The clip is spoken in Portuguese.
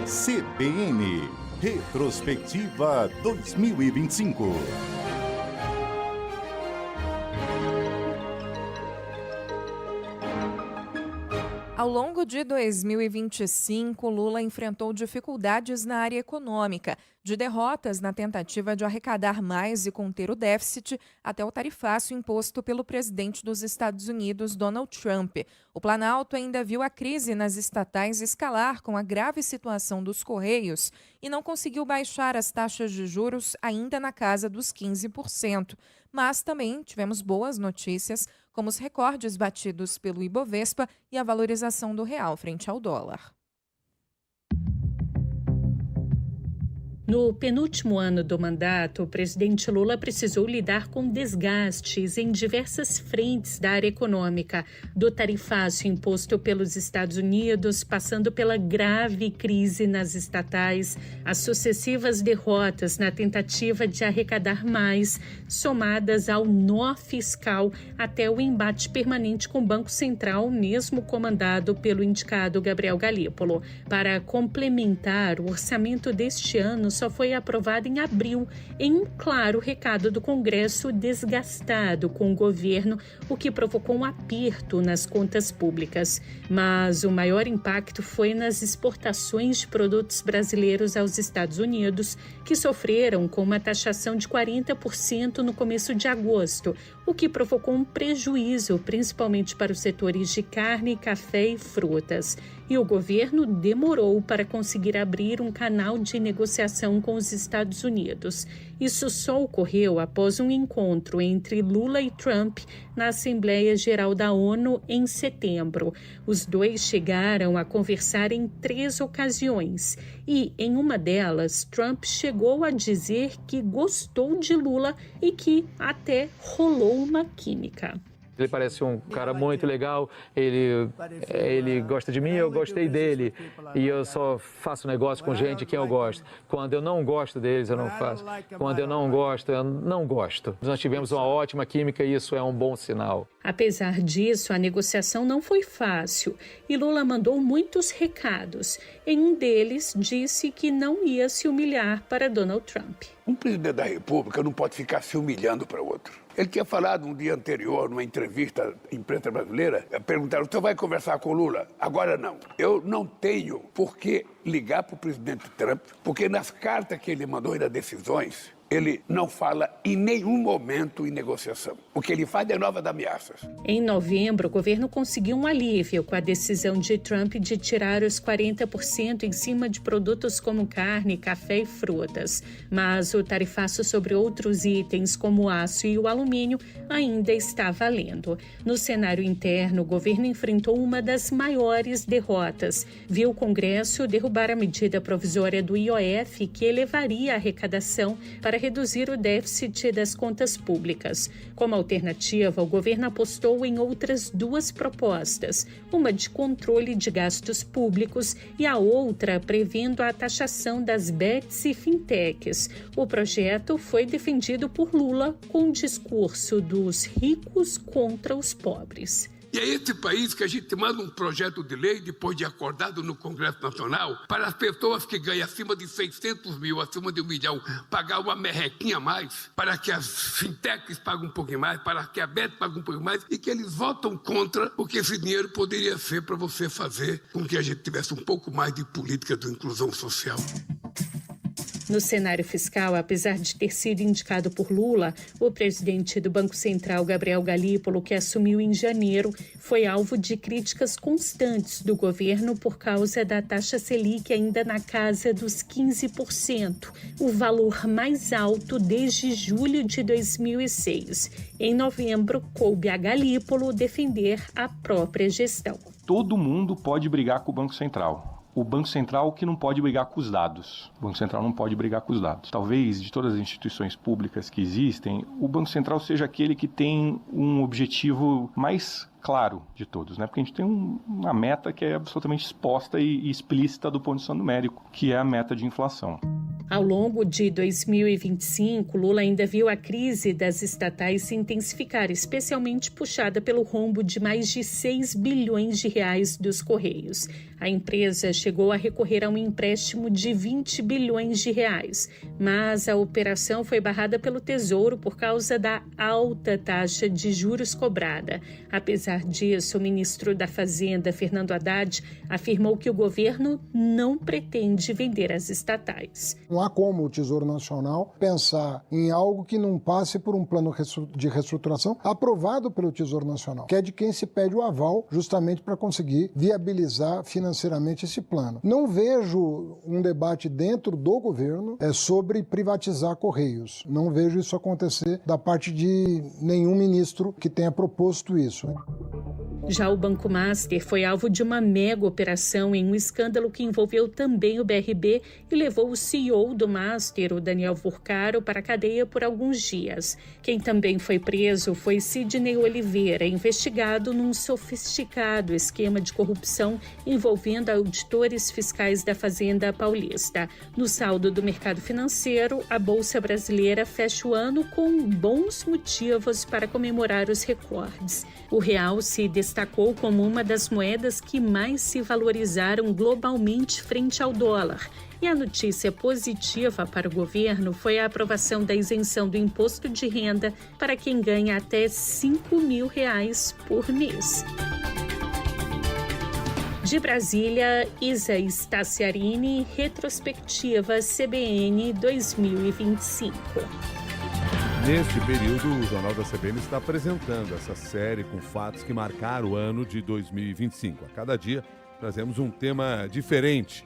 CBN Retrospectiva 2025. Ao longo de 2025, Lula enfrentou dificuldades na área econômica, de derrotas na tentativa de arrecadar mais e conter o déficit, até o tarifaço imposto pelo presidente dos Estados Unidos, Donald Trump. O Planalto ainda viu a crise nas estatais escalar com a grave situação dos Correios e não conseguiu baixar as taxas de juros ainda na casa dos 15%. Mas também tivemos boas notícias, como os recordes batidos pelo Ibovespa e a valorização do real frente ao dólar. No penúltimo ano do mandato, o presidente Lula precisou lidar com desgastes em diversas frentes da área econômica, do tarifaço imposto pelos Estados Unidos, passando pela grave crise nas estatais, as sucessivas derrotas na tentativa de arrecadar mais, somadas ao nó fiscal, até o embate permanente com o Banco Central, mesmo comandado pelo indicado Gabriel Galípolo. Para complementar, o orçamento deste ano só foi aprovado em abril, em um claro recado do Congresso desgastado com o governo, o que provocou um aperto nas contas públicas. Mas o maior impacto foi nas exportações de produtos brasileiros aos Estados Unidos, que sofreram com uma taxação de 40% no começo de agosto, o que provocou um prejuízo, principalmente para os setores de carne, café e frutas. E o governo demorou para conseguir abrir um canal de negociação com os Estados Unidos. Isso só ocorreu após um encontro entre Lula e Trump na Assembleia Geral da ONU em setembro. Os dois chegaram a conversar em 3 ocasiões e, em uma delas, Trump chegou a dizer que gostou de Lula e que até rolou uma química. Ele parece um cara muito legal, ele gosta de mim, eu gostei dele. E eu só faço negócio com gente que eu gosto. Quando eu não gosto deles, eu não faço. Quando eu não gosto, eu não gosto. Nós tivemos uma ótima química e isso é um bom sinal. Apesar disso, a negociação não foi fácil e Lula mandou muitos recados. Em um deles, disse que não ia se humilhar para Donald Trump. Um presidente da República não pode ficar se humilhando para outro. Ele tinha falado um dia anterior, numa entrevista à imprensa brasileira, perguntaram, você vai conversar com o Lula? Agora não. Eu não tenho por que ligar para o presidente Trump, porque nas cartas que ele mandou e nas decisões, ele não fala em nenhum momento em negociação. O que ele faz é novas ameaças. Em novembro, o governo conseguiu um alívio com a decisão de Trump de tirar os 40% em cima de produtos como carne, café e frutas. Mas o tarifaço sobre outros itens, como o aço e o alumínio, ainda está valendo. No cenário interno, o governo enfrentou uma das maiores derrotas. Viu o Congresso derrubar a medida provisória do IOF, que elevaria a arrecadação para reduzir o déficit das contas públicas. Como alternativa, o governo apostou em outras 2 propostas, uma de controle de gastos públicos e a outra prevendo a taxação das bets e fintechs. O projeto foi defendido por Lula com o discurso dos ricos contra os pobres. E é esse país que a gente manda um projeto de lei, depois de acordado no Congresso Nacional, para as pessoas que ganham acima de 600 mil, acima de 1 milhão, pagar uma merrequinha a mais, para que as fintechs paguem um pouquinho mais, para que a Bet pague um pouquinho mais, e que eles votam contra, porque esse dinheiro poderia ser para você fazer com que a gente tivesse um pouco mais de política de inclusão social. No cenário fiscal, apesar de ter sido indicado por Lula, o presidente do Banco Central, Gabriel Galípolo, que assumiu em janeiro, foi alvo de críticas constantes do governo por causa da taxa Selic ainda na casa dos 15%, o valor mais alto desde julho de 2006. Em novembro, coube a Galípolo defender a própria gestão. Todo mundo pode brigar com o Banco Central. O Banco Central que não pode brigar com os dados. O Banco Central não pode brigar com os dados. Talvez, de todas as instituições públicas que existem, o Banco Central seja aquele que tem um objetivo mais claro de todos, né? Porque a gente tem uma meta que é absolutamente exposta e explícita do ponto de vista numérico, que é a meta de inflação. Ao longo de 2025, Lula ainda viu a crise das estatais se intensificar, especialmente puxada pelo rombo de mais de 6 bilhões de reais dos Correios. A empresa chegou a recorrer a um empréstimo de 20 bilhões de reais, mas a operação foi barrada pelo Tesouro por causa da alta taxa de juros cobrada. Apesar disso, o ministro da Fazenda, Fernando Haddad, afirmou que o governo não pretende vender as estatais. Não há como o Tesouro Nacional pensar em algo que não passe por um plano de reestruturação aprovado pelo Tesouro Nacional, que é de quem se pede o aval justamente para conseguir viabilizar financeiramente esse plano. Não vejo um debate dentro do governo sobre privatizar Correios. Não vejo isso acontecer da parte de nenhum ministro que tenha proposto isso. Já o Banco Master foi alvo de uma mega operação em um escândalo que envolveu também o BRB e levou o CEO do Master, o Daniel Furcaro, para a cadeia por alguns dias. Quem também foi preso foi Sidney Oliveira, investigado num sofisticado esquema de corrupção envolvendo auditores fiscais da Fazenda Paulista. No saldo do mercado financeiro, a Bolsa Brasileira fecha o ano com bons motivos para comemorar os recordes. O real se destacou como uma das moedas que mais se valorizaram globalmente frente ao dólar. E a notícia positiva para o governo foi a aprovação da isenção do imposto de renda para quem ganha até R$5 mil por mês. De Brasília, Isa Staciarini, retrospectiva CBN 2025. Neste período, o Jornal da CBN está apresentando essa série com fatos que marcaram o ano de 2025. A cada dia, trazemos um tema diferente